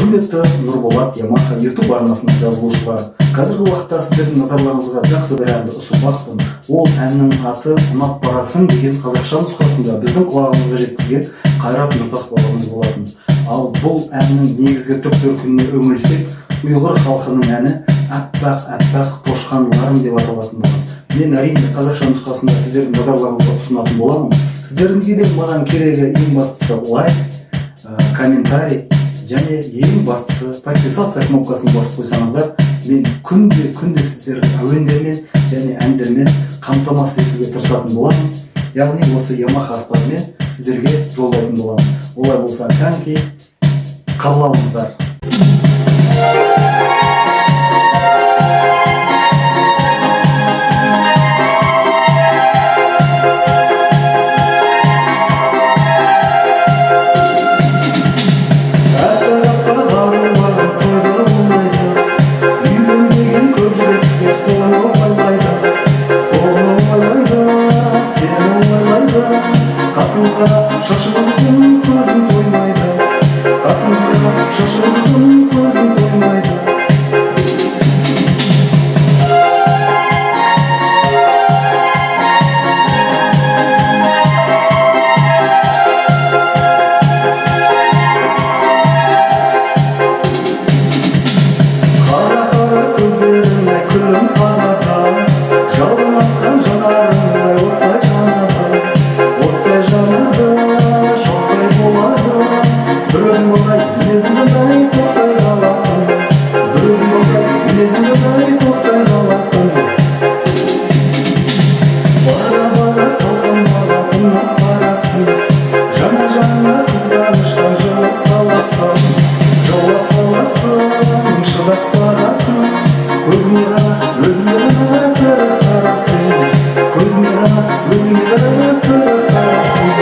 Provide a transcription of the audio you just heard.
Құрметті Нұрболат Ямаха YouTube арнасының жазылушылары, қазіргі уақытта сіздердің назарларыңызға жақсы бір әнді ұсынбақпын. Ол әннің аты «Ұнап барасың» деген қазақша нұсқасында біздің құлағымызға жеткізген Қайрат Нұртас бабамыз болатын. Ал бұл әннің негізгі түп төркініне үңілсек, ұйғыр халқының әні «Аппақ, аппақ тошқанларым» деп аталатын болған. Мен әрине қазақша нұсқасында сіздердің назарларыңызға ұсынатын боламын. Сіздерге де маған керегі ең бастысы лайк, комментарий және ең бастысы подписаться кнопкасын басып қойсаңыздар, мен күнде сіздерді әуендермен және әндермен қамтамасыз етуге тырысатын боламын. Яғни осы Ямаха аспабымен сіздерге жолдайтын боламын. Олай болса, кәнекей, қабыл алыңыздар. Шашыңыздың көзін тоймайды, қасыңызға шашыңыздың көзін тоймайды. Қара көздеріне күлім қарата, жалын атқан жанарыңа оттай жанады, оттай жанады. Бір өзің болдай, тоқтай қалатын, бір өзің болдай, тоқтай қалатын. Бара талқанбаға ұнап барасың, жана қызғаныштан жылап қаласың, шыдап барасың, көзіңе ғана сырық тарасың, көзіңе ғана сырық тарасың.